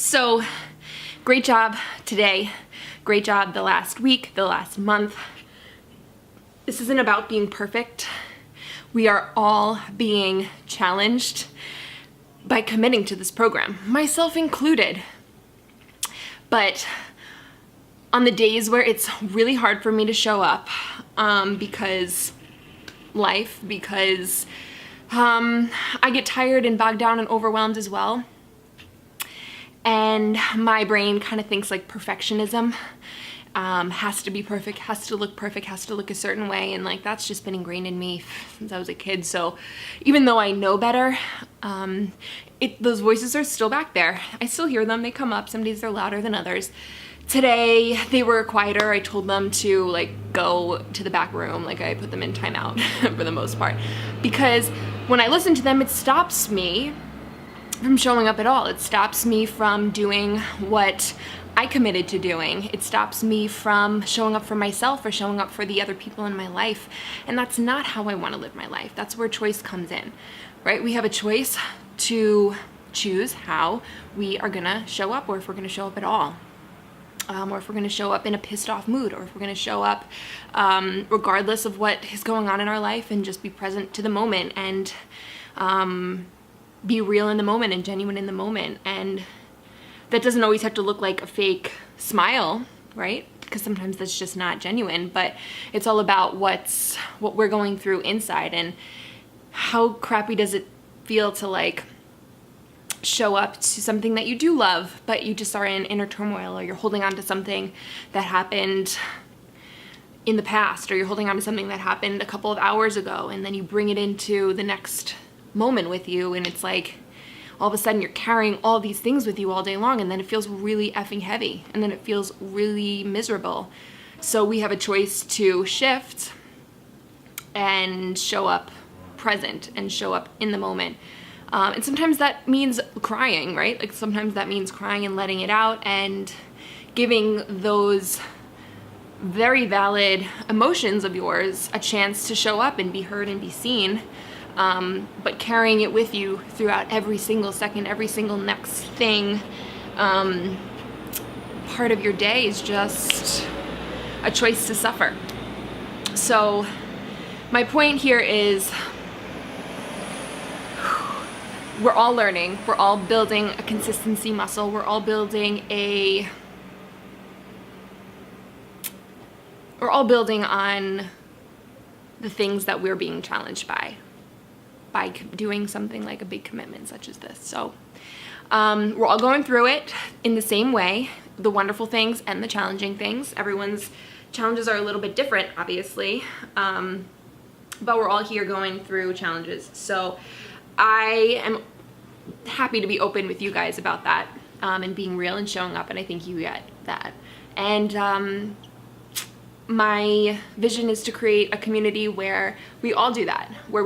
So, great job today. Great job the last week, the last month. This isn't about being perfect. We are all being challenged by committing to this program, myself included. But on the days where it's really hard for me to show up, because I get tired and bogged down and overwhelmed as well. And my brain kind of thinks like perfectionism has to be perfect, has to look perfect, has to look a certain way. And like, that's just been ingrained in me since I was a kid. So even though I know better, those voices are still back there. I still hear them. They come up. Some days they're louder than others. Today they were quieter. I told them to like go to the back room. Like I put them in timeout for the most part, because when I listen to them, it stops me from showing up at all. It stops me from doing what I committed to doing. It stops me from showing up for myself or showing up for the other people in my life. And that's not how I want to live my life. That's where choice comes in, right? We have a choice to choose how we are gonna show up, or if we're gonna show up at all. Or if we're going to show up in a pissed off mood, or if we're going to show up regardless of what is going on in our life, and just be present to the moment and be real in the moment and genuine in the moment. And that doesn't always have to look like a fake smile, right? Because sometimes that's just not genuine, but it's all about what we're going through inside, and how crappy does it feel to like show up to something that you do love, but you just are in inner turmoil, or you're holding on to something that happened in the past, or you're holding on to something that happened a couple of hours ago, and then you bring it into the next moment with you, and it's like all of a sudden you're carrying all these things with you all day long, and then it feels really effing heavy, and then it feels really miserable. So we have a choice to shift and show up present and show up in the moment. And sometimes that means crying, right? Like sometimes that means crying and letting it out, and giving those very valid emotions of yours a chance to show up and be heard and be seen. But carrying it with you throughout every single second, every single next thing, part of your day is just a choice to suffer. So my point here is, we're all learning, we're all building a consistency muscle, we're all building on the things that we're being challenged by doing something like a big commitment such as this. So we're all going through it in the same way, the wonderful things and the challenging things. Everyone's challenges are a little bit different, obviously, but we're all here going through challenges. So I am happy to be open with you guys about that, and being real and showing up, and I think you get that. And my vision is to create a community where we all do that, where